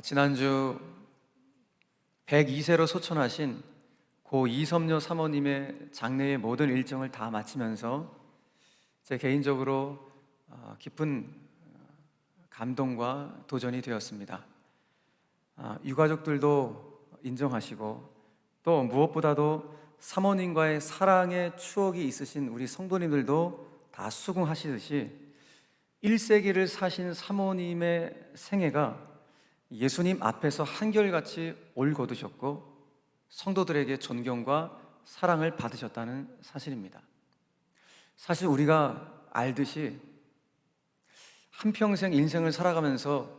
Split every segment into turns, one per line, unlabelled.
지난주 102세로 소천하신 고 이섬녀 사모님의 장례의 모든 일정을 다 마치면서 제 개인적으로 깊은 감동과 도전이 되었습니다. 유가족들도 인정하시고 또 무엇보다도 사모님과의 사랑의 추억이 있으신 우리 성도님들도 다 수긍하시듯이 1세기를 사신 사모님의 생애가 예수님 앞에서 한결같이 올거두셨고 성도들에게 존경과 사랑을 받으셨다는 사실입니다. 사실 우리가 알듯이 한평생 인생을 살아가면서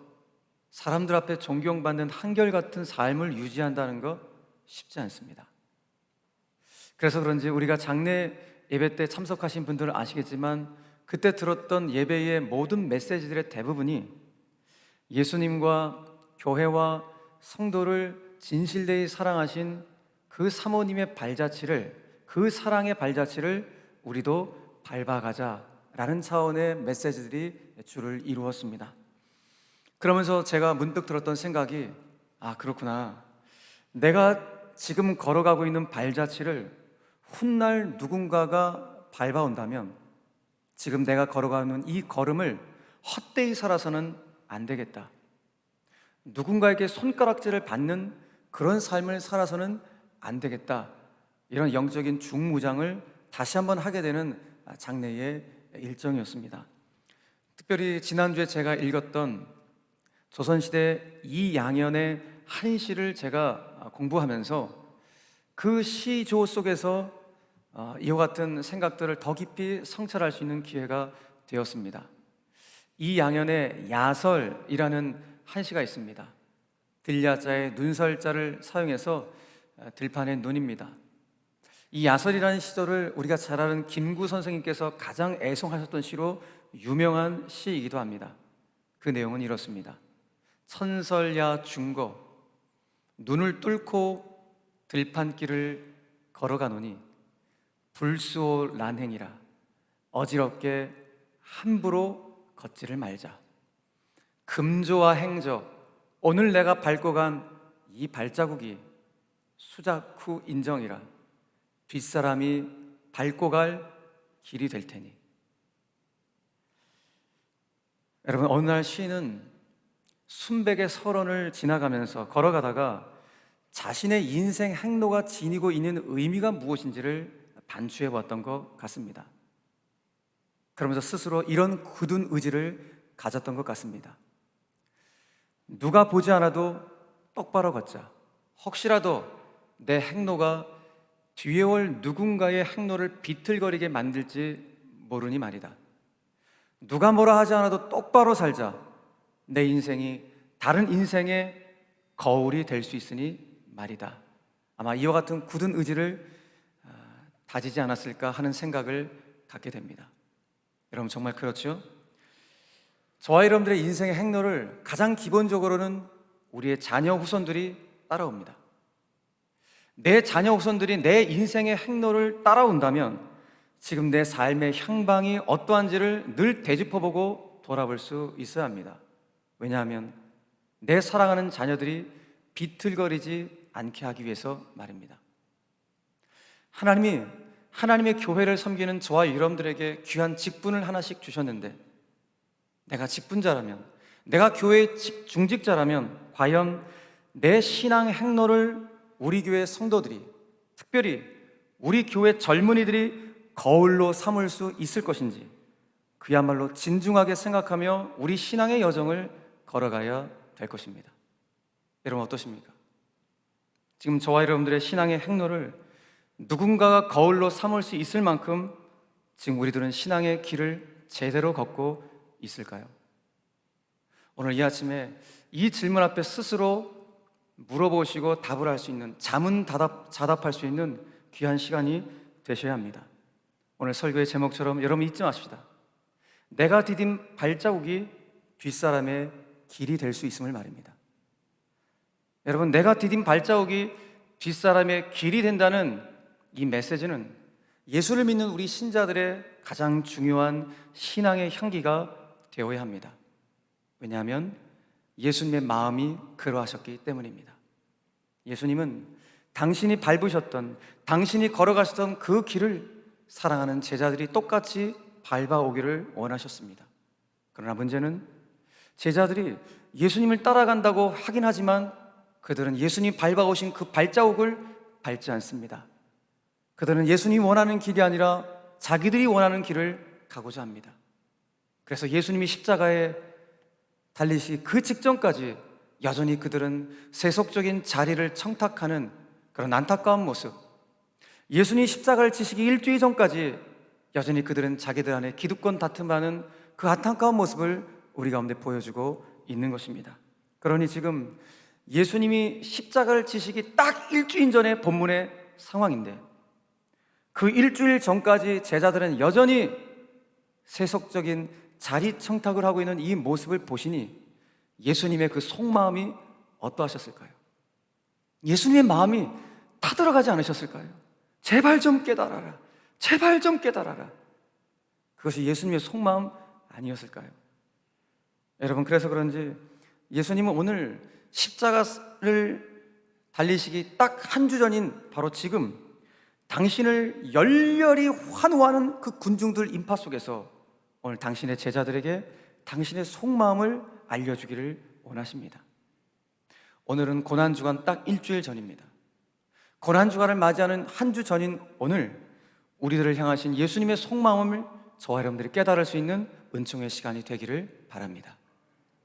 사람들 앞에 존경받는 한결같은 삶을 유지한다는 것 쉽지 않습니다. 그래서 그런지 우리가 장례 예배 때 참석하신 분들은 아시겠지만 그때 들었던 예배의 모든 메시지들의 대부분이 예수님과 교회와 성도를 진실되이 사랑하신 그 사모님의 발자취를, 그 사랑의 발자취를 우리도 밟아가자라는 차원의 메시지들이 주를 이루었습니다. 그러면서 제가 문득 들었던 생각이 그렇구나. 내가 지금 걸어가고 있는 발자취를 훗날 누군가가 밟아온다면 지금 내가 걸어가는 이 걸음을 헛되이 살아서는 안 되겠다. 누군가에게 손가락질을 받는 그런 삶을 살아서는 안 되겠다. 이런 영적인 중무장을 다시 한번 하게 되는 장례의 일정이었습니다. 특별히 지난주에 제가 읽었던 조선시대 이양현의 한 시를 제가 공부하면서 그 시조 속에서 이와 같은 생각들을 더 깊이 성찰할 수 있는 기회가 되었습니다. 이양현의 야설이라는 한 시가 있습니다. 들야자의 눈설자를 사용해서 들판의 눈입니다. 이 야설이라는 시조를 우리가 잘 아는 김구 선생님께서 가장 애송하셨던 시로 유명한 시이기도 합니다. 그 내용은 이렇습니다. 천설야 중거 눈을 뚫고 들판길을 걸어가노니 불수오 난행이라 어지럽게 함부로 걷지를 말자. 금조와 행저 오늘 내가 밟고 간 이 발자국이 수작후 인정이라 뒷사람이 밟고 갈 길이 될 테니. 여러분, 어느 날 시인은 순백의 설원을 지나가면서 걸어가다가 자신의 인생 행로가 지니고 있는 의미가 무엇인지를 반추해 보았던 것 같습니다. 그러면서 스스로 이런 굳은 의지를 가졌던 것 같습니다. 누가 보지 않아도 똑바로 걷자. 혹시라도 내 행로가 뒤에 올 누군가의 행로를 비틀거리게 만들지 모르니 말이다. 누가 뭐라 하지 않아도 똑바로 살자. 내 인생이 다른 인생의 거울이 될 수 있으니 말이다. 아마 이와 같은 굳은 의지를 다지지 않았을까 하는 생각을 갖게 됩니다. 여러분, 정말 그렇죠? 저와 여러분들의 인생의 행로를 가장 기본적으로는 우리의 자녀 후손들이 따라옵니다. 내 자녀 후손들이 내 인생의 행로를 따라온다면 지금 내 삶의 향방이 어떠한지를 늘 되짚어보고 돌아볼 수 있어야 합니다. 왜냐하면 내 사랑하는 자녀들이 비틀거리지 않게 하기 위해서 말입니다. 하나님의 교회를 섬기는 저와 여러분들에게 귀한 직분을 하나씩 주셨는데, 내가 직분자라면, 내가 교회의 중직자라면 과연 내 신앙 행로를 우리 교회 성도들이, 특별히 우리 교회 젊은이들이 거울로 삼을 수 있을 것인지 그야말로 진중하게 생각하며 우리 신앙의 여정을 걸어가야 될 것입니다. 여러분, 어떠십니까? 지금 저와 여러분들의 신앙의 행로를 누군가가 거울로 삼을 수 있을 만큼 지금 우리들은 신앙의 길을 제대로 걷고 있을까요? 오늘 이 아침에 이 질문 앞에 스스로 물어보시고 답을 할 수 있는, 자답할 수 있는 귀한 시간이 되셔야 합니다. 오늘 설교의 제목처럼 여러분 잊지 마십시다. 내가 디딘 발자국이 뒷사람의 길이 될 수 있음을 말입니다. 여러분, 내가 디딘 발자국이 뒷사람의 길이 된다는 이 메시지는 예수를 믿는 우리 신자들의 가장 중요한 신앙의 향기가 되어야 합니다. 왜냐하면 예수님의 마음이 그러하셨기 때문입니다. 예수님은 당신이 밟으셨던, 당신이 걸어가셨던 그 길을 사랑하는 제자들이 똑같이 밟아오기를 원하셨습니다. 그러나 문제는 제자들이 예수님을 따라간다고 하긴 하지만 그들은 예수님 밟아오신 그 발자국을 밟지 않습니다. 그들은 예수님이 원하는 길이 아니라 자기들이 원하는 길을 가고자 합니다. 그래서 예수님이 십자가에 달리시 그 직전까지 여전히 그들은 세속적인 자리를 청탁하는 그런 안타까운 모습, 예수님이 십자가를 지시기 일주일 전까지 여전히 그들은 자기들 안에 기득권 다툼하는 그 안타까운 모습을 우리 가운데 보여주고 있는 것입니다. 그러니 지금 예수님이 십자가를 지시기 딱 일주일 전의 본문의 상황인데, 그 일주일 전까지 제자들은 여전히 세속적인 자리 청탁을 하고 있는 이 모습을 보시니 예수님의 그 속마음이 어떠하셨을까요? 예수님의 마음이 타들어가지 않으셨을까요? 제발 좀 깨달아라, 제발 좀 깨달아라. 그것이 예수님의 속마음 아니었을까요? 여러분, 그래서 그런지 예수님은 오늘 십자가를 달리시기 딱 한 주 전인 바로 지금 당신을 열렬히 환호하는 그 군중들 인파 속에서 오늘 당신의 제자들에게 당신의 속마음을 알려주기를 원하십니다. 오늘은 고난주간 딱 일주일 전입니다. 고난주간을 맞이하는 한 주 전인 오늘 우리들을 향하신 예수님의 속마음을 저와 여러분들이 깨달을 수 있는 은총의 시간이 되기를 바랍니다.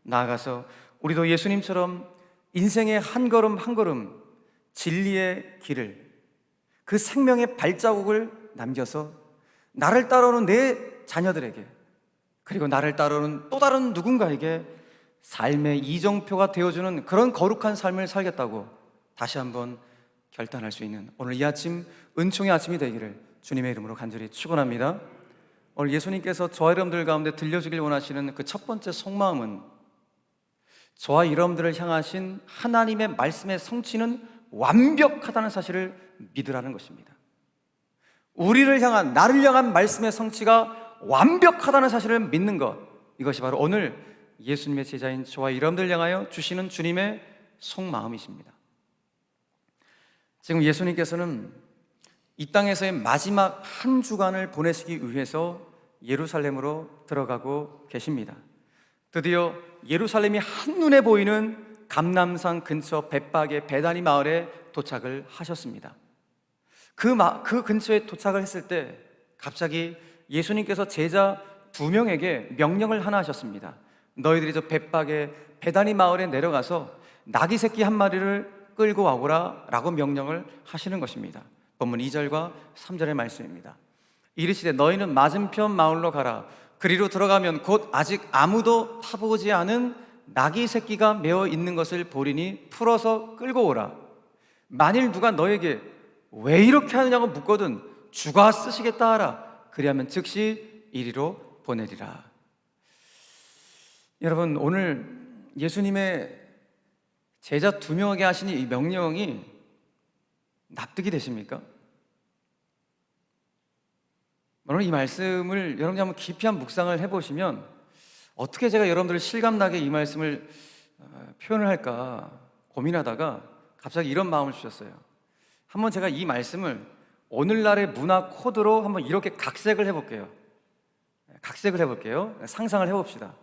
나아가서 우리도 예수님처럼 인생의 한 걸음 한 걸음 진리의 길을, 그 생명의 발자국을 남겨서 나를 따라오는 내 자녀들에게, 그리고 나를 따르는 또 다른 누군가에게 삶의 이정표가 되어주는 그런 거룩한 삶을 살겠다고 다시 한번 결단할 수 있는 오늘 이 아침 은총의 아침이 되기를 주님의 이름으로 간절히 축원합니다. 오늘 예수님께서 저와 여러분들 가운데 들려주길 원하시는 그 첫 번째 속마음은 저와 여러분들을 향하신 하나님의 말씀의 성취는 완벽하다는 사실을 믿으라는 것입니다. 우리를 향한, 나를 향한 말씀의 성취가 완벽하다는 사실을 믿는 것, 이것이 바로 오늘 예수님의 제자인 저와 여러분들 향하여 주시는 주님의 속마음이십니다. 지금 예수님께서는 이 땅에서의 마지막 한 주간을 보내시기 위해서 예루살렘으로 들어가고 계십니다. 드디어 예루살렘이 한눈에 보이는 감람산 근처 벳박의 베다니 마을에 도착을 하셨습니다. 그 근처에 도착을 했을 때 갑자기 예수님께서 제자 2명에게 명령을 하나 하셨습니다. 너희들이 저 벳박의 베다니 마을에 내려가서 나귀 새끼 한 마리를 끌고 와오라 라고 명령을 하시는 것입니다. 본문 2절과 3절의 말씀입니다. 이르시되 너희는 맞은편 마을로 가라. 그리로 들어가면 곧 아직 아무도 타보지 않은 나귀 새끼가 메어 있는 것을 보리니 풀어서 끌고 오라. 만일 누가 너에게 왜 이렇게 하느냐고 묻거든 주가 쓰시겠다 하라. 그리하면 즉시 이리로 보내리라. 여러분, 오늘 예수님의 제자 2명에게 하신 이 명령이 납득이 되십니까? 오늘 이 말씀을 여러분이 한번 깊이 한번 묵상을 해보시면 어떻게 제가 여러분들 실감나게 이 말씀을 표현을 할까 고민하다가 갑자기 이런 마음을 주셨어요. 한번 제가 이 말씀을 오늘날의 문화 코드로 한번 이렇게 각색을 해볼게요. 상상을 해봅시다.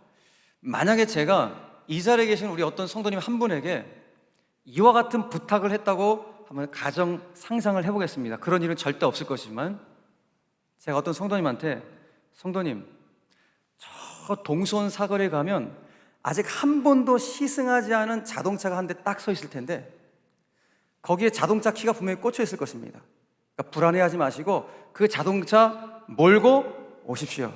만약에 제가 이 자리에 계신 우리 어떤 성도님 한 분에게 이와 같은 부탁을 했다고 한번 가정 상상을 해보겠습니다. 그런 일은 절대 없을 것이지만 제가 어떤 성도님한테 성도님, 저 동수원 사거리에 가면 아직 한 번도 시승하지 않은 자동차가 한 대 딱 서 있을 텐데 거기에 자동차 키가 분명히 꽂혀 있을 것입니다. 그러니까 불안해하지 마시고 그 자동차 몰고 오십시오.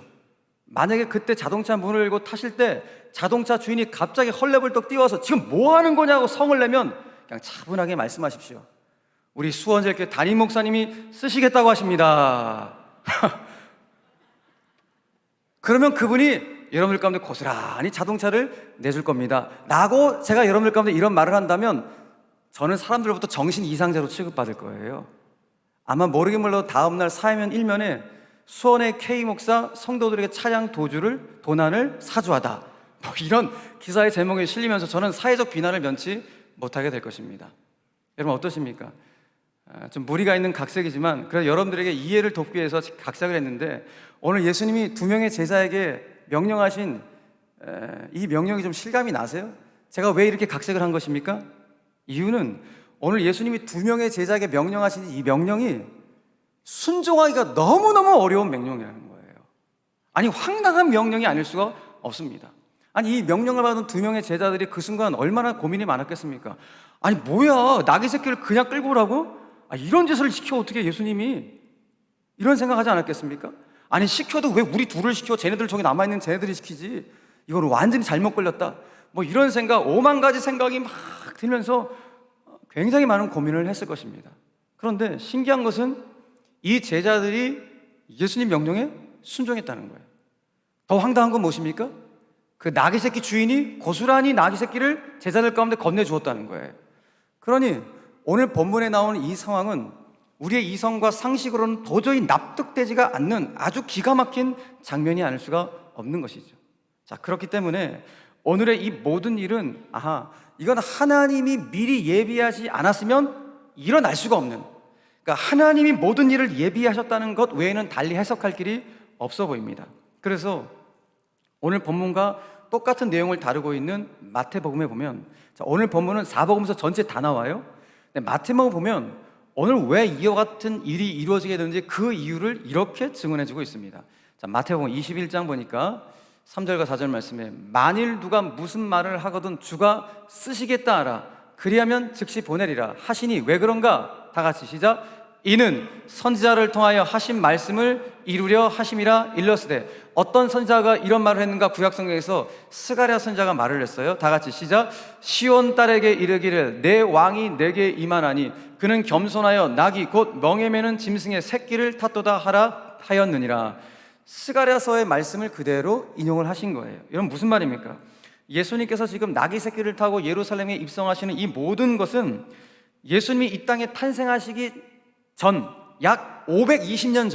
만약에 그때 자동차 문을 열고 타실 때 자동차 주인이 갑자기 헐레벌떡 뛰어와서 지금 뭐 하는 거냐고 성을 내면 그냥 차분하게 말씀하십시오. 우리 수원제일교회 담임 목사님이 쓰시겠다고 하십니다. 그러면 그분이 여러분들 가운데 고스란히 자동차를 내줄 겁니다 라고 제가 여러분들 가운데 이런 말을 한다면 저는 사람들로부터 정신 이상자로 취급받을 거예요. 아마 모르긴 몰라도 다음날 사회면 1면에 수원의 K 목사 성도들에게 차량 도난을 사주하다 뭐 이런 기사의 제목에 실리면서 저는 사회적 비난을 면치 못하게 될 것입니다. 여러분 어떠십니까? 좀 무리가 있는 각색이지만 그래도 여러분들에게 이해를 돕기 위해서 각색을 했는데, 오늘 예수님이 두 명의 제자에게 명령하신 이 명령이 좀 실감이 나세요? 제가 왜 이렇게 각색을 한 것입니까? 이유는 오늘 예수님이 두 명의 제자에게 명령하신 이 명령이 순종하기가 너무너무 어려운 명령이라는 거예요. 아니, 황당한 명령이 아닐 수가 없습니다. 아니, 이 명령을 받은 두 명의 제자들이 그 순간 얼마나 고민이 많았겠습니까? 아니, 뭐야, 나귀 새끼를 그냥 끌고 오라고? 이런 짓을 시켜 어떻게 예수님이? 이런 생각하지 않았겠습니까? 아니, 시켜도 왜 우리 둘을 시켜? 쟤네들 저기 남아있는 쟤네들이 시키지. 이건 완전히 잘못 걸렸다. 뭐 이런 생각, 5만 가지 생각이 막 들면서 굉장히 많은 고민을 했을 것입니다. 그런데 신기한 것은 이 제자들이 예수님 명령에 순종했다는 거예요. 더 황당한 건 무엇입니까? 그 나귀 새끼 주인이 고스란히 나귀 새끼를 제자들 가운데 건네주었다는 거예요. 그러니 오늘 본문에 나오는 이 상황은 우리의 이성과 상식으로는 도저히 납득되지가 않는 아주 기가 막힌 장면이 아닐 수가 없는 것이죠. 자, 그렇기 때문에 오늘의 이 모든 일은 이건 하나님이 미리 예비하지 않았으면 일어날 수가 없는, 그러니까 하나님이 모든 일을 예비하셨다는 것 외에는 달리 해석할 길이 없어 보입니다. 그래서 오늘 본문과 똑같은 내용을 다루고 있는 마태복음에 보면, 오늘 본문은 사복음서 전체 다 나와요. 근데 마태복음 보면 오늘 왜 이와 같은 일이 이루어지게 되는지 그 이유를 이렇게 증언해주고 있습니다. 자, 마태복음 21장 보니까 3절과 4절 말씀에, 만일 누가 무슨 말을 하거든 주가 쓰시겠다 하라. 그리하면 즉시 보내리라 하시니 왜 그런가? 다 같이 시작. 이는 선지자를 통하여 하신 말씀을 이루려 하심이라 일렀으되. 어떤 선지자가 이런 말을 했는가? 구약성경에서 스가랴 선지자가 말을 했어요. 다 같이 시작. 시온 딸에게 이르기를 내 왕이 내게 임하나니 그는 겸손하여 나귀 곧 멍에 매는 짐승의 새끼를 탔도다 하라 하였느니라. 스가랴서의 말씀을 그대로 인용을 하신 거예요. 이건 무슨 말입니까? 예수님께서 지금 나귀 새끼를 타고 예루살렘에 입성하시는 이 모든 것은 예수님이 이 땅에 탄생하시기 전 약 520년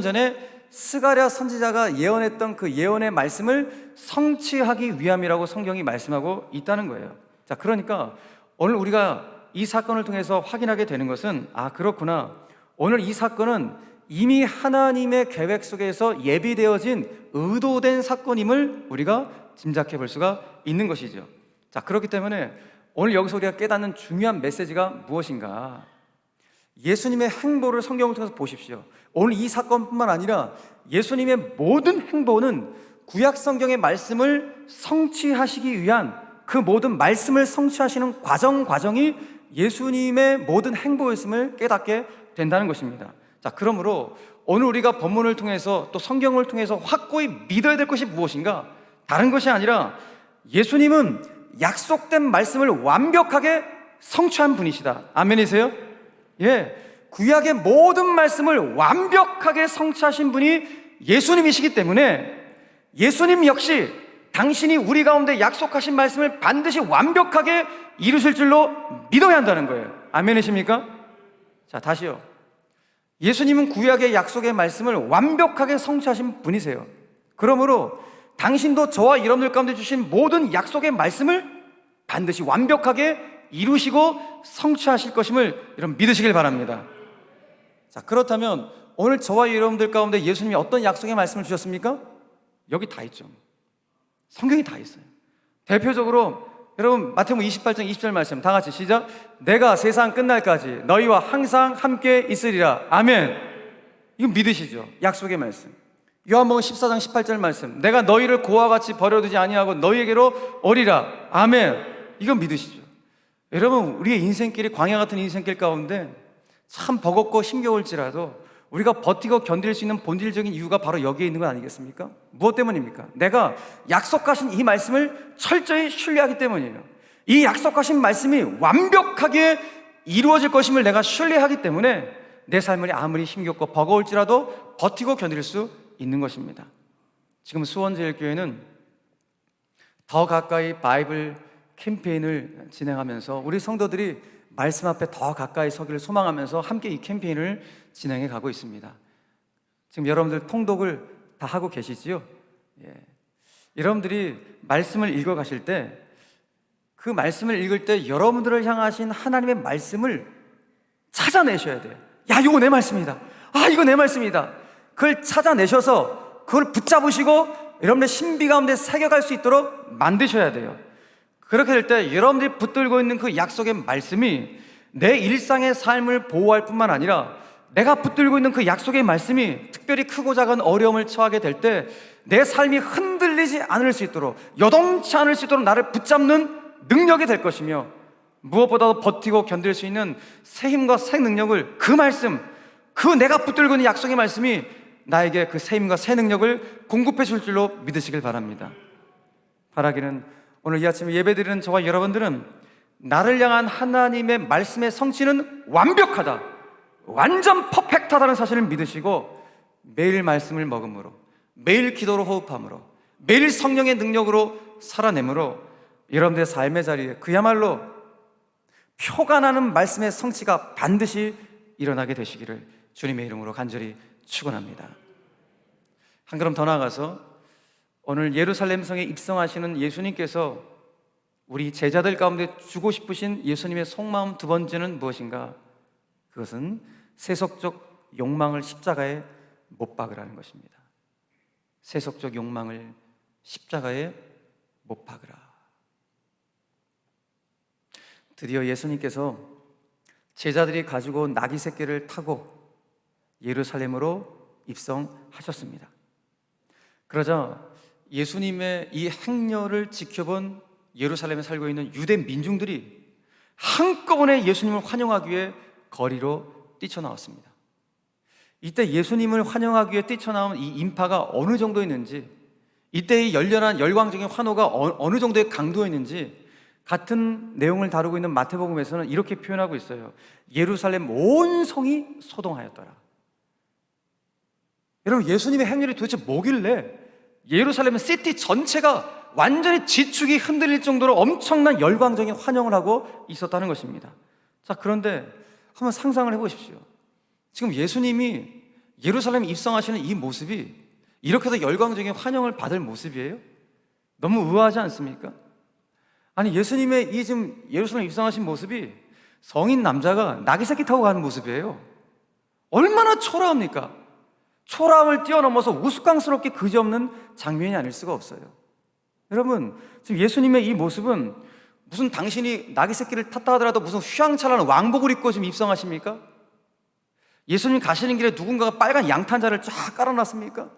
전에 스가랴 선지자가 예언했던 그 예언의 말씀을 성취하기 위함이라고 성경이 말씀하고 있다는 거예요. 자, 그러니까 오늘 우리가 이 사건을 통해서 확인하게 되는 것은, 그렇구나, 오늘 이 사건은 이미 하나님의 계획 속에서 예비되어진 의도된 사건임을 우리가 짐작해 볼 수가 있는 것이죠. 자, 그렇기 때문에 오늘 여기서 우리가 깨닫는 중요한 메시지가 무엇인가? 예수님의 행보를 성경을 통해서 보십시오. 오늘 이 사건뿐만 아니라 예수님의 모든 행보는 구약 성경의 말씀을 성취하시기 위한, 그 모든 말씀을 성취하시는 과정이 예수님의 모든 행보였음을 깨닫게 된다는 것입니다. 자, 그러므로 오늘 우리가 본문을 통해서 또 성경을 통해서 확고히 믿어야 될 것이 무엇인가? 다른 것이 아니라 예수님은 약속된 말씀을 완벽하게 성취한 분이시다. 아멘이세요? 구약의 모든 말씀을 완벽하게 성취하신 분이 예수님이시기 때문에 예수님 역시 당신이 우리 가운데 약속하신 말씀을 반드시 완벽하게 이루실 줄로 믿어야 한다는 거예요. 아멘이십니까? 자, 다시요. 예수님은 구약의 약속의 말씀을 완벽하게 성취하신 분이세요. 그러므로 당신도 저와 여러분들 가운데 주신 모든 약속의 말씀을 반드시 완벽하게 이루시고 성취하실 것임을 여러분 믿으시길 바랍니다. 자, 그렇다면 오늘 저와 여러분들 가운데 예수님이 어떤 약속의 말씀을 주셨습니까? 여기 다 있죠. 성경이 다 있어요. 대표적으로 여러분 마태복음 28장 20절 말씀 다 같이 시작. 내가 세상 끝날까지 너희와 항상 함께 있으리라. 아멘. 이건 믿으시죠? 약속의 말씀. 요한복음 14장 18절 말씀, 내가 너희를 고와 같이 버려두지 아니하고 너희에게로 오리라. 아멘. 이건 믿으시죠? 여러분, 우리의 인생길이 광야 같은 인생길 가운데 참 버겁고 힘겨울지라도 우리가 버티고 견딜 수 있는 본질적인 이유가 바로 여기에 있는 것 아니겠습니까? 무엇 때문입니까? 내가 약속하신 이 말씀을 철저히 신뢰하기 때문이에요. 이 약속하신 말씀이 완벽하게 이루어질 것임을 내가 신뢰하기 때문에 내 삶이 아무리 힘겹고 버거울지라도 버티고 견딜 수 있는 것입니다. 지금 수원제일교회는 더 가까이 바이블 캠페인을 진행하면서 우리 성도들이 말씀 앞에 더 가까이 서기를 소망하면서 함께 이 캠페인을 진행해 가고 있습니다. 지금 여러분들 통독을 다 하고 계시지요? 여러분들이 말씀을 읽어 가실 때, 그 말씀을 읽을 때 여러분들을 향하신 하나님의 말씀을 찾아내셔야 돼요. 야, 이거 내 말씀이다. 아, 이거 내 말씀이다. 그걸 찾아내셔서 그걸 붙잡으시고 여러분의 신비 가운데 새겨갈 수 있도록 만드셔야 돼요. 그렇게 될 때 여러분들이 붙들고 있는 그 약속의 말씀이 내 일상의 삶을 보호할 뿐만 아니라, 내가 붙들고 있는 그 약속의 말씀이 특별히 크고 작은 어려움을 처하게 될 때 내 삶이 흔들리지 않을 수 있도록, 여동치 않을 수 있도록 나를 붙잡는 능력이 될 것이며, 무엇보다도 버티고 견딜 수 있는 새 힘과 새 능력을, 그 말씀, 그 내가 붙들고 있는 약속의 말씀이 나에게 그 새 힘과 새 능력을 공급해 줄 줄로 믿으시길 바랍니다. 바라기는 오늘 이 아침에 예배드리는 저와 여러분들은 나를 향한 하나님의 말씀의 성취는 완벽하다, 완전 퍼펙트하다는 사실을 믿으시고, 매일 말씀을 먹음으로, 매일 기도로 호흡함으로, 매일 성령의 능력으로 살아내므로 여러분들의 삶의 자리에 그야말로 표가 나는 말씀의 성취가 반드시 일어나게 되시기를 주님의 이름으로 간절히 축원합니다. 한 걸음 더 나아가서 오늘 예루살렘 성에 입성하시는 예수님께서 우리 제자들 가운데 주고 싶으신 예수님의 속마음 두 번째는 무엇인가? 그것은 세속적 욕망을 십자가에 못 박으라는 것입니다. 세속적 욕망을 십자가에 못 박으라. 드디어 예수님께서 제자들이 가지고 온 나귀 새끼를 타고 예루살렘으로 입성하셨습니다. 그러자 예수님의 이 행렬을 지켜본 예루살렘에 살고 있는 유대 민중들이 한꺼번에 예수님을 환영하기 위해 거리로 뛰쳐나왔습니다. 이때 예수님을 환영하기 위해 뛰쳐나온 이 인파가 어느 정도였는지, 이때의 열렬한 열광적인 환호가 어느 정도의 강도였는지 같은 내용을 다루고 있는 마태복음에서는 이렇게 표현하고 있어요. 예루살렘 온 성이 소동하였더라. 여러분, 예수님의 행렬이 도대체 뭐길래 예루살렘 시티 전체가 완전히 지축이 흔들릴 정도로 엄청난 열광적인 환영을 하고 있었다는 것입니다. 자, 그런데 한번 상상을 해보십시오. 지금 예수님이 예루살렘에 입성하시는 이 모습이 이렇게 해서 열광적인 환영을 받을 모습이에요? 너무 의아하지 않습니까? 아니, 예수님의 이 지금 예루살렘에 입성하신 모습이 성인 남자가 나귀 새끼 타고 가는 모습이에요. 얼마나 초라합니까? 초라함을 뛰어넘어서 우스꽝스럽게 그지없는 장면이 아닐 수가 없어요. 여러분, 지금 예수님의 이 모습은 무슨 당신이 나귀 새끼를 탔다 하더라도 무슨 휘황찬란한 왕복을 입고 지금 입성하십니까? 예수님 가시는 길에 누군가가 빨간 양탄자를 쫙 깔아놨습니까?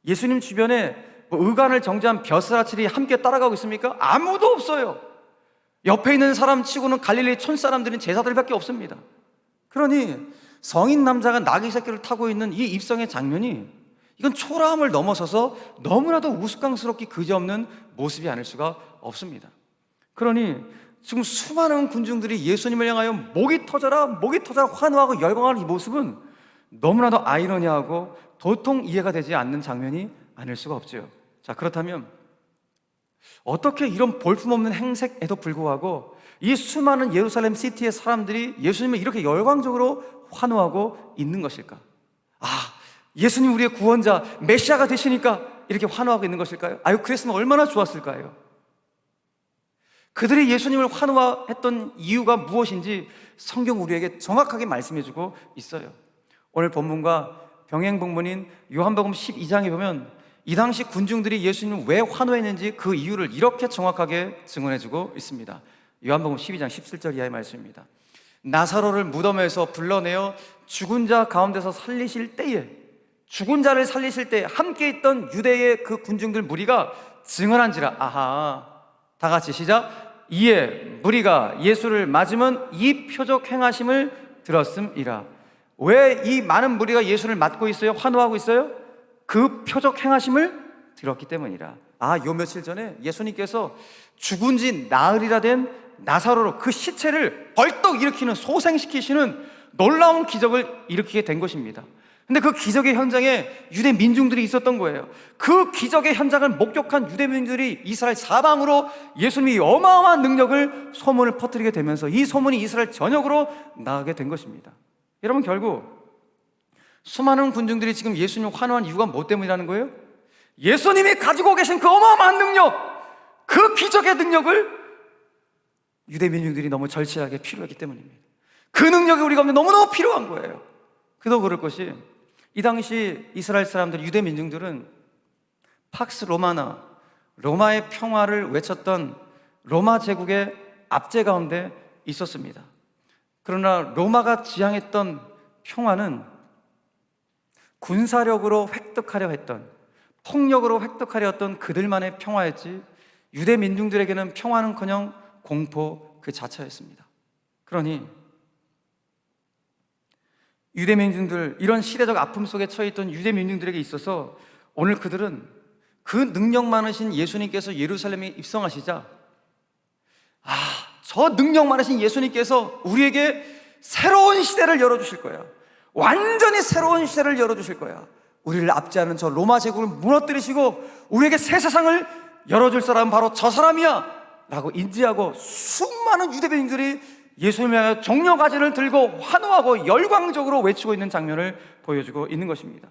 예수님 주변에 의관을 정지한 벼슬아치들이 함께 따라가고 있습니까? 아무도 없어요. 옆에 있는 사람 치고는 갈릴리 촌사람들은 제자들밖에 없습니다. 그러니 성인 남자가 나귀 새끼를 타고 있는 이 입성의 장면이, 이건 초라함을 넘어서서 너무나도 우스꽝스럽게 그지없는 모습이 아닐 수가 없습니다. 그러니 지금 수많은 군중들이 예수님을 향하여 목이 터져라 환호하고 열광하는 이 모습은 너무나도 아이러니하고 도통 이해가 되지 않는 장면이 아닐 수가 없죠. 자, 그렇다면 어떻게 이런 볼품없는 행색에도 불구하고 이 수많은 예루살렘 시티의 사람들이 예수님을 이렇게 열광적으로 환호하고 있는 것일까? 아, 예수님 우리의 구원자 메시아가 되시니까 이렇게 환호하고 있는 것일까요? 아유, 그랬으면 얼마나 좋았을까요? 그들이 예수님을 환호했던 이유가 무엇인지 성경 우리에게 정확하게 말씀해주고 있어요. 오늘 본문과 병행 본문인 요한복음 12장에 보면 이 당시 군중들이 예수님을 왜 환호했는지 그 이유를 이렇게 정확하게 증언해주고 있습니다. 요한복음 12장 17절 이하의 말씀입니다. 나사로를 무덤에서 불러내어 죽은 자 가운데서 살리실 때에, 죽은 자를 살리실 때 함께 있던 유대의 그 군중들 무리가 증언한지라. 아하, 다 같이 시작. 이에 무리가 예수를 맞으면 이 표적 행하심을 들었음이라. 왜 이 많은 무리가 예수를 맞고 있어요? 환호하고 있어요? 그 표적 행하심을 들었기 때문이라. 아, 요 며칠 전에 예수님께서 죽은 지 나흘이라 된 나사로로 그 시체를 벌떡 일으키는, 소생시키시는 놀라운 기적을 일으키게 된 것입니다. 근데 그 기적의 현장에 유대 민중들이 있었던 거예요. 그 기적의 현장을 목격한 유대 민중들이 이스라엘 사방으로 예수님이 어마어마한 능력을 소문을 퍼뜨리게 되면서 이 소문이 이스라엘 전역으로 나가게 된 것입니다. 여러분, 결국 수많은 군중들이 지금 예수님을 환호한 이유가 뭐 때문이라는 거예요? 예수님이 가지고 계신 그 어마어마한 능력, 그 기적의 능력을 유대 민중들이 너무 절실하게 필요했기 때문입니다. 그 능력이 우리가 없는 너무너무 필요한 거예요. 그도 그럴 것이, 이 당시 이스라엘 사람들, 유대 민중들은 팍스 로마나, 로마의 평화를 외쳤던 로마 제국의 압제 가운데 있었습니다. 그러나 로마가 지향했던 평화는 군사력으로 획득하려 했던, 폭력으로 획득하려 했던 그들만의 평화였지, 유대 민중들에게는 평화는커녕 공포 그 자체였습니다. 그러니 유대 민중들, 이런 시대적 아픔 속에 처해있던 유대 민중들에게 있어서 오늘 그들은 그 능력 많으신 예수님께서 예루살렘에 입성하시자, 저 능력 많으신 예수님께서 우리에게 새로운 시대를 열어주실 거야. 완전히 새로운 시대를 열어주실 거야. 우리를 압제하는 저 로마 제국을 무너뜨리시고 우리에게 새 세상을 열어줄 사람은 바로 저 사람이야 라고 인지하고 수많은 유대 민중들이 예수님을 향해 종려가지를 들고 환호하고 열광적으로 외치고 있는 장면을 보여주고 있는 것입니다.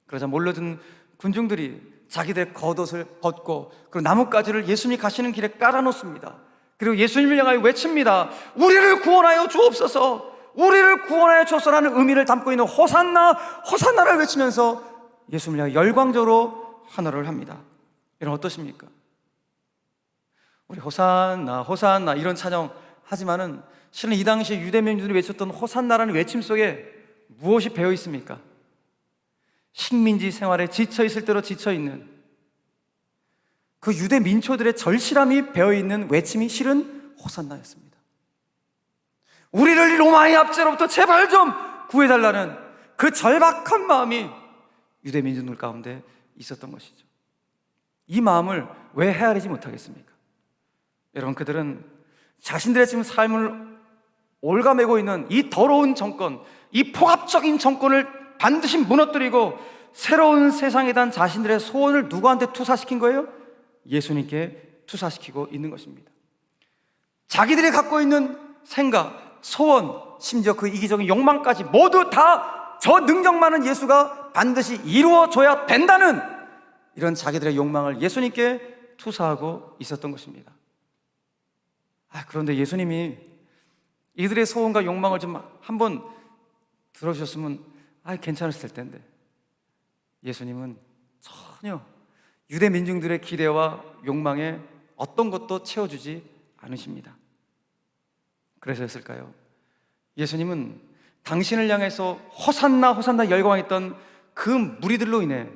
그러자 몰려든 군중들이 자기들의 겉옷을 벗고 그리고 나뭇가지를 예수님이 가시는 길에 깔아놓습니다. 그리고 예수님을 향하여 외칩니다. 우리를 구원하여 주옵소서, 우리를 구원하여 주옵소서라는 의미를 담고 있는 호산나, 호산나를 외치면서 예수님을 향해 열광적으로 환호를 합니다. 여러분 어떠십니까? 우리 호산나, 호산나 이런 찬양 하지만은 실은 이 당시에 유대 민중들이 외쳤던 호산나라는 외침 속에 무엇이 배어 있습니까? 식민지 생활에 지쳐 있을 대로 지쳐 있는 그 유대 민초들의 절실함이 배어 있는 외침이 실은 호산나였습니다. 우리를 이 로마의 압제로부터 제발 좀 구해달라는 그 절박한 마음이 유대 민중들 가운데 있었던 것이죠. 이 마음을 왜 헤아리지 못하겠습니까? 여러분, 그들은 자신들의 지금 삶을 올가매고 있는 이 더러운 정권, 이 폭압적인 정권을 반드시 무너뜨리고 새로운 세상에 대한 자신들의 소원을 누구한테 투사시킨 거예요? 예수님께 투사시키고 있는 것입니다. 자기들이 갖고 있는 생각, 소원, 심지어 그 이기적인 욕망까지 모두 다 저 능력 많은 예수가 반드시 이루어줘야 된다는 이런 자기들의 욕망을 예수님께 투사하고 있었던 것입니다. 그런데 예수님이 이들의 소원과 욕망을 좀 한번 들어주셨으면 괜찮았을 텐데, 예수님은 전혀 유대 민중들의 기대와 욕망에 어떤 것도 채워주지 않으십니다. 그래서였을까요? 예수님은 당신을 향해서 호산나 호산나 열광했던 그 무리들로 인해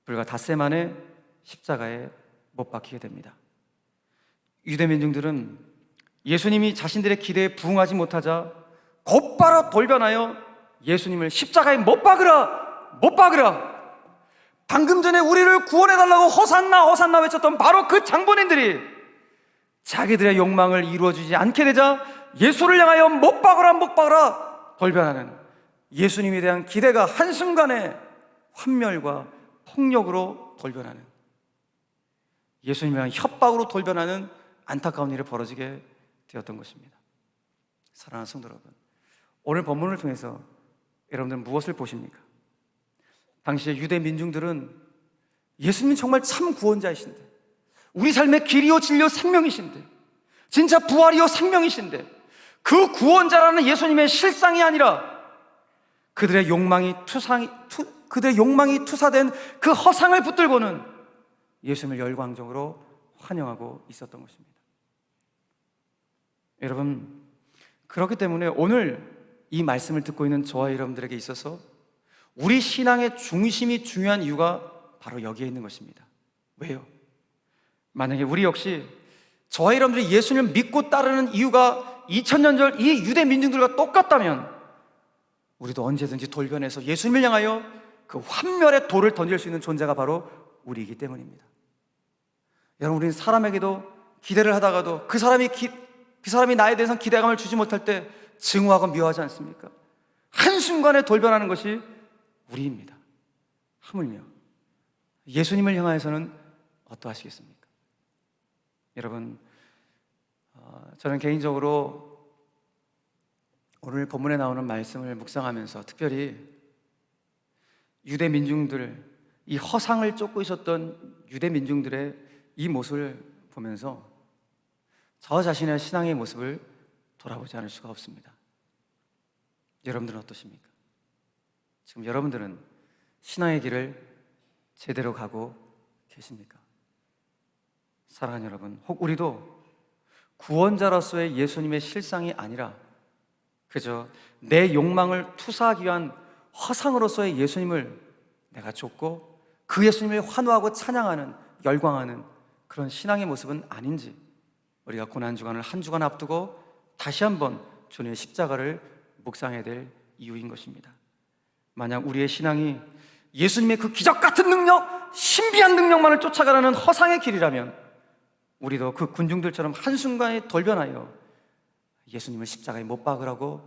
불과 닷새 만에 십자가에 못 박히게 됩니다. 유대 민중들은 예수님이 자신들의 기대에 부응하지 못하자 곧바로 돌변하여 예수님을 십자가에 못 박으라, 못 박으라. 방금 전에 우리를 구원해달라고 호산나 호산나 외쳤던 바로 그 장본인들이 자기들의 욕망을 이루어주지 않게 되자 예수를 향하여 못 박으라, 못 박으라 돌변하는, 예수님에 대한 기대가 한순간에 환멸과 폭력으로 돌변하는, 예수님에 대한 협박으로 돌변하는 안타까운 일이 벌어지게 되었던 것입니다. 사랑하는 성도 여러분, 오늘 본문을 통해서 여러분들은 무엇을 보십니까? 당시의 유대 민중들은 예수님이 정말 참 구원자이신데, 우리 삶의 길이요 진리요 생명이신데, 진짜 부활이요 생명이신데, 그 구원자라는 예수님의 실상이 아니라 그들의 욕망이 투사된 그 허상을 붙들고는 예수님을 열광적으로 환영하고 있었던 것입니다. 여러분, 그렇기 때문에 오늘 이 말씀을 듣고 있는 저와 여러분들에게 있어서 우리 신앙의 중심이 중요한 이유가 바로 여기에 있는 것입니다. 왜요? 만약에 우리 역시 저와 여러분들이 예수님을 믿고 따르는 이유가 2000년 전 이 유대 민중들과 똑같다면 우리도 언제든지 돌변해서 예수님을 향하여 그 환멸의 돌을 던질 수 있는 존재가 바로 우리이기 때문입니다. 여러분, 우리는 사람에게도 기대를 하다가도 그 사람이 나에 대해서 기대감을 주지 못할 때 증오하고 미워하지 않습니까? 한순간에 돌변하는 것이 우리입니다. 하물며 예수님을 향하여서는 어떠하시겠습니까? 여러분, 저는 개인적으로 오늘 본문에 나오는 말씀을 묵상하면서 특별히 유대 민중들, 이 허상을 쫓고 있었던 유대 민중들의 이 모습을 보면서 저 자신의 신앙의 모습을 돌아보지 않을 수가 없습니다. 여러분들은 어떠십니까? 지금 여러분들은 신앙의 길을 제대로 가고 계십니까? 사랑하는 여러분, 혹 우리도 구원자로서의 예수님의 실상이 아니라 그저 내 욕망을 투사하기 위한 허상으로서의 예수님을 내가 좇고 그 예수님을 환호하고 찬양하는, 열광하는 그런 신앙의 모습은 아닌지, 우리가 고난주간을 한 주간 앞두고 다시 한번 주님의 십자가를 묵상해야 될 이유인 것입니다. 만약 우리의 신앙이 예수님의 그 기적 같은 능력, 신비한 능력만을 쫓아가라는 허상의 길이라면 우리도 그 군중들처럼 한순간에 돌변하여 예수님을 십자가에 못 박으라고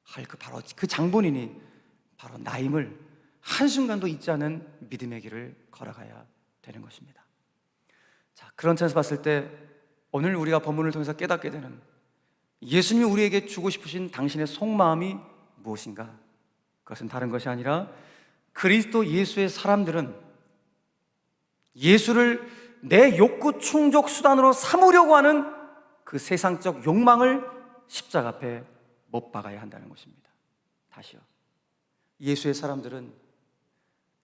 할 바로 그 장본인이 바로 나임을 한순간도 잊지 않은 믿음의 길을 걸어가야 되는 것입니다. 자, 그런 점에서 봤을 때 오늘 우리가 본문을 통해서 깨닫게 되는 예수님이 우리에게 주고 싶으신 당신의 속마음이 무엇인가? 그것은 다른 것이 아니라 그리스도 예수의 사람들은 예수를 내 욕구 충족 수단으로 삼으려고 하는 그 세상적 욕망을 십자가 앞에 못 박아야 한다는 것입니다. 다시요. 예수의 사람들은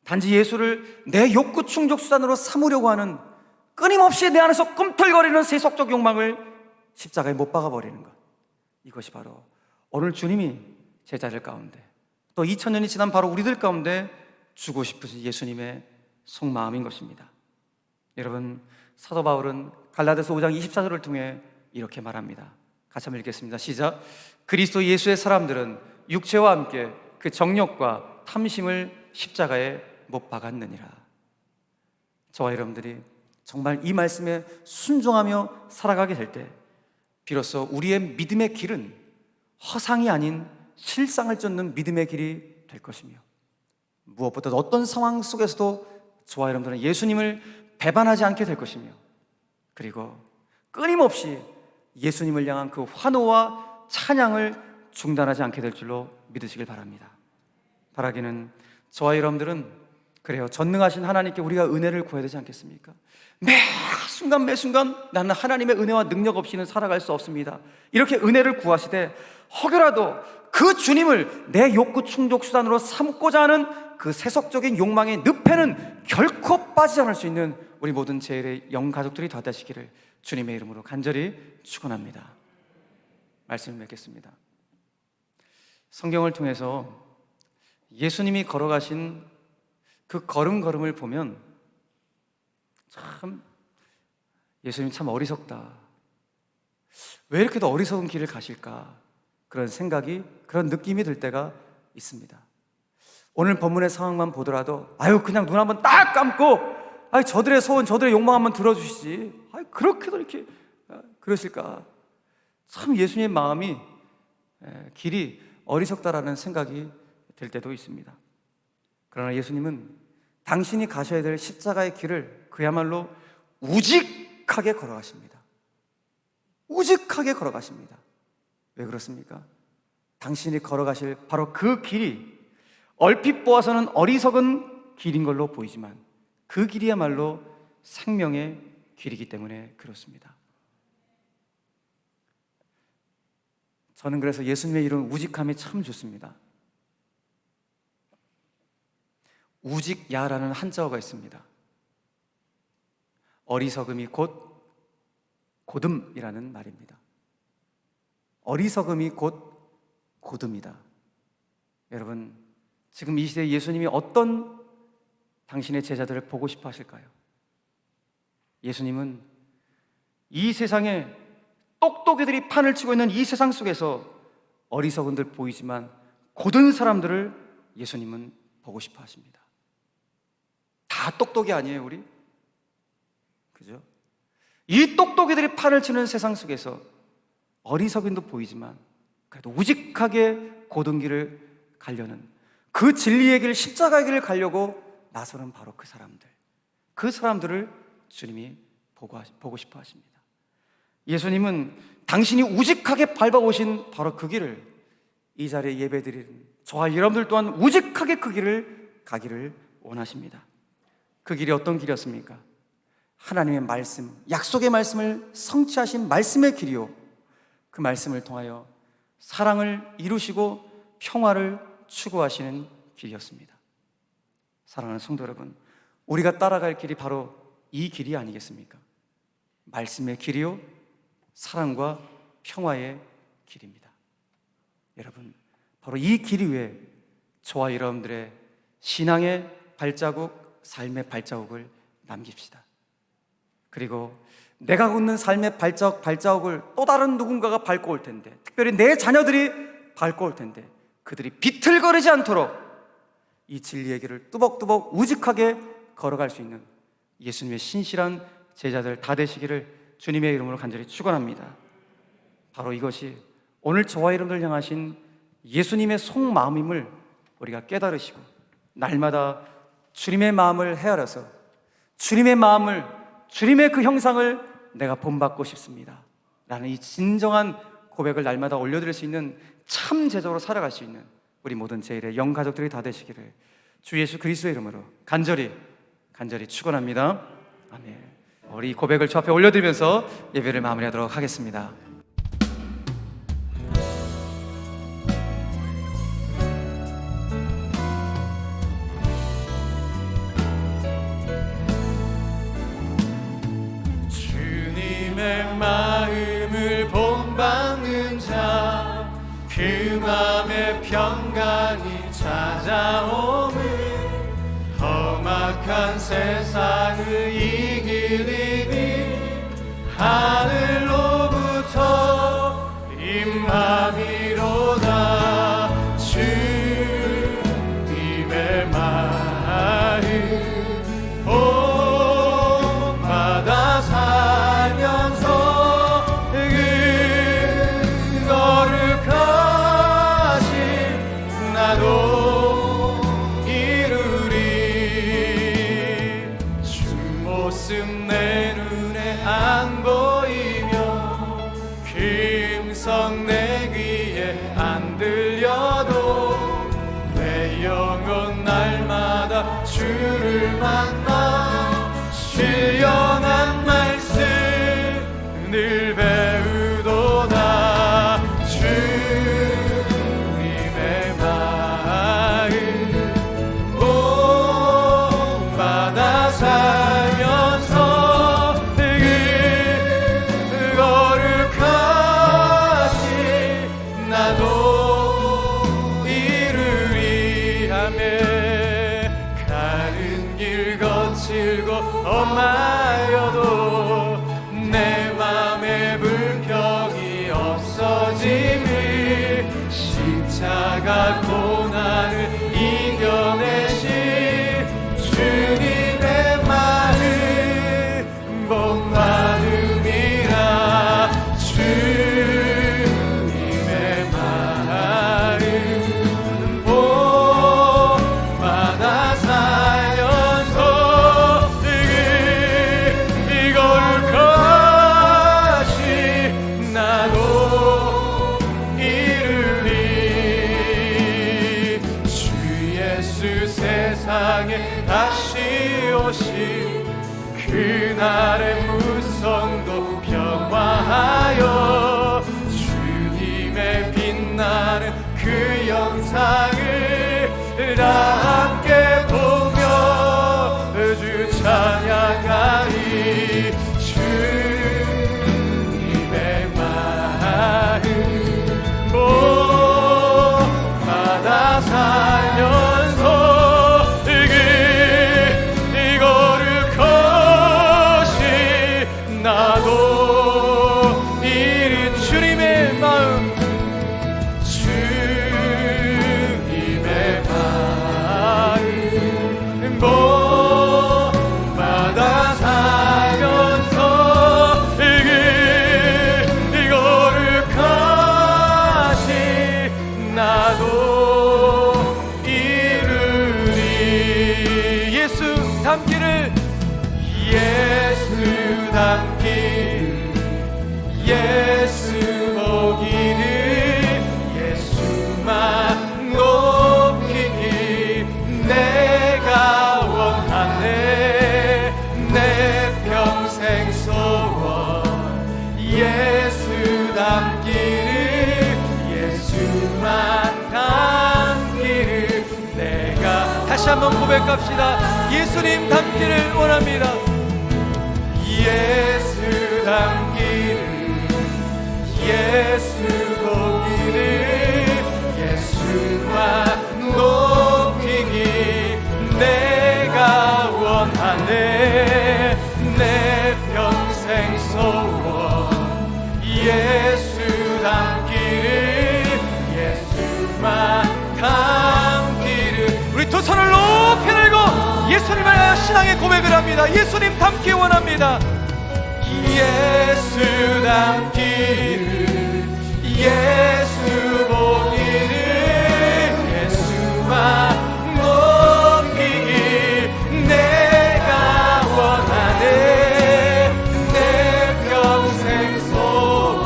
단지 예수를 내 욕구 충족 수단으로 삼으려고 하는 끊임없이 내 안에서 꿈틀거리는 세속적 욕망을 십자가에 못 박아버리는 것, 이것이 바로 오늘 주님이 제자들 가운데 또 2000년이 지난 바로 우리들 가운데 주고 싶으신 예수님의 속마음인 것입니다. 여러분, 사도 바울은 갈라디아서 5장 24절을 통해 이렇게 말합니다. 같이 한번 읽겠습니다. 시작. 그리스도 예수의 사람들은 육체와 함께 그 정욕과 탐심을 십자가에 못 박았느니라. 저와 여러분들이 정말 이 말씀에 순종하며 살아가게 될 때 비로소 우리의 믿음의 길은 허상이 아닌 실상을 쫓는 믿음의 길이 될 것이며, 무엇보다 어떤 상황 속에서도 저와 여러분들은 예수님을 배반하지 않게 될 것이며, 그리고 끊임없이 예수님을 향한 그 환호와 찬양을 중단하지 않게 될 줄로 믿으시길 바랍니다. 바라기는 저와 여러분들은 그래요, 전능하신 하나님께 우리가 은혜를 구해야 되지 않겠습니까? 매 순간 나는 하나님의 은혜와 능력 없이는 살아갈 수 없습니다. 이렇게 은혜를 구하시되 혹여라도 그 주님을 내 욕구 충족 수단으로 삼고자 하는 그 세속적인 욕망의 늪에는 결코 빠지지 않을 수 있는 우리 모든 제1의 영 가족들이 되시기를 주님의 이름으로 간절히 축원합니다. 말씀을 맺겠습니다. 성경을 통해서 예수님이 걸어가신 그 걸음걸음을 보면 참 예수님 참 어리석다, 왜 이렇게 더 어리석은 길을 가실까, 그런 생각이, 그런 느낌이 들 때가 있습니다. 오늘 본문의 상황만 보더라도 그냥 눈 한번 딱 감고 저들의 소원, 저들의 욕망 한번 들어주시지, 그렇게도 이렇게 그러실까. 참 예수님의 마음이, 길이 어리석다라는 생각이 들 때도 있습니다. 그러나 예수님은 당신이 가셔야 될 십자가의 길을 그야말로 우직하게 걸어가십니다. 우직하게 걸어가십니다. 왜 그렇습니까? 당신이 걸어가실 바로 그 길이 얼핏 보아서는 어리석은 길인 걸로 보이지만 그 길이야말로 생명의 길이기 때문에 그렇습니다. 저는 그래서 예수님의 이런 우직함이 참 좋습니다. 우직야라는 한자어가 있습니다. 어리석음이 곧 고듬이라는 말입니다. 어리석음이 곧 고듬이다. 여러분, 지금 이 시대에 예수님이 어떤 당신의 제자들을 보고 싶어 하실까요? 예수님은 이 세상에 똑똑이들이 판을 치고 있는 이 세상 속에서 어리석은들 보이지만 고든 사람들을 예수님은 보고 싶어 하십니다. 다 똑똑이 아니에요, 우리? 그죠? 이 똑똑이들이 판을 치는 세상 속에서 어리석은도 보이지만 그래도 우직하게 고든 길을 가려는, 그 진리의 길, 십자가의 길을 가려고 나서는 바로 그 사람들을 주님이 보고 싶어 하십니다. 예수님은 당신이 우직하게 밟아오신 바로 그 길을, 이 자리에 예배드리는 저와 여러분들 또한 우직하게 그 길을 가기를 원하십니다. 그 길이 어떤 길이었습니까? 하나님의 말씀, 약속의 말씀을 성취하신 말씀의 길이요, 그 말씀을 통하여 사랑을 이루시고 평화를 추구하시는 길이었습니다. 사랑하는 성도 여러분, 우리가 따라갈 길이 바로 이 길이 아니겠습니까? 말씀의 길이요, 사랑과 평화의 길입니다. 여러분, 바로 이 길 위에 저와 여러분들의 신앙의 발자국, 삶의 발자국을 남깁시다. 그리고 내가 걷는 삶의 발자국을 또 다른 누군가가 밟고 올 텐데, 특별히 내 자녀들이 밟고 올 텐데, 그들이 비틀거리지 않도록 이 진리의 길을 뚜벅뚜벅 우직하게 걸어갈 수 있는 예수님의 신실한 제자들 다 되시기를 주님의 이름으로 간절히 축원합니다. 바로 이것이 오늘 저와 여러분들 향하신 예수님의 속마음임을 우리가 깨달으시고, 날마다 주님의 마음을 헤아려서 주님의 마음을, 주님의 그 형상을 내가 본받고 싶습니다 라는 이 진정한 고백을 날마다 올려드릴 수 있는 참 제자로 살아갈 수 있는 우리 모든 제1의 영가족들이 다 되시기를 주 예수 그리스도의 이름으로 간절히 축원합니다. 아멘. 우리 고백을 주 앞에 올려드리면서 예배를 마무리하도록 하겠습니다.
주님의 마음을 본받는 자, 그 맘에 평강이 찾아오는 험악한 세상을 이기리니 하늘로부터 임함이로다. 주님의 마음 본받아 살면서 그 거룩하신 나도 이루리. 주 모습 내 눈에 안 보이며 그 음성 내 귀에 안 들려도 내 영혼 날마다 주를 만나 신령한 말씀 늘 배우도다. 주님의 마음 본받아 살면서 그 거룩하신 나도 이루리. 하며 가는 길 거칠고 험하여도 내 맘에 불평이 없어짐을 십자가 고난을 이겨내신 주님의 마음 본받음이라. 주님의 마음 본받아 살면서 거룩하신 나도 이루리. 닮기를 예수만 닮기를 내가
다시 한번 고백합시다. 예수님 닮기를 원합니다.
예수 닮기를 예수 보기를 예수와 높이기 내가 원하네 내 평생 소원 예수 닮기를 예수만 닮기를
우리 두 손을 높이 들고 예수님을 향하여 신앙의 고백을 합니다. 예수님 닮기 원합니다.
예수 닮기를 예수 보기를 예수만 높이기 내가 원하네 내 평생 소원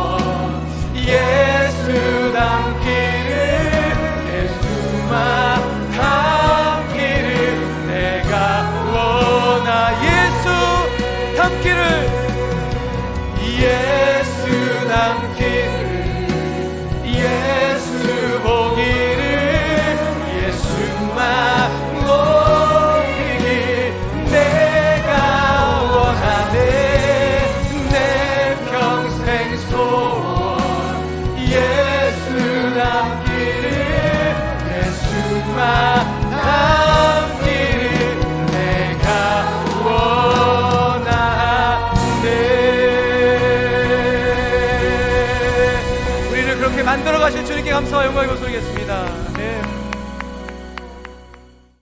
예수 닮기를 예수만 닮기를 내가 원하 예수 닮기를 예수 닮기를 예수 보기를 예수만 높이기 내가 원하네 내 평생 소원 예수 닮기를 예수만 닮기를 내가
우리를 그렇게 만들어 가신 주님께 감사와 영광을 고소하겠습니다.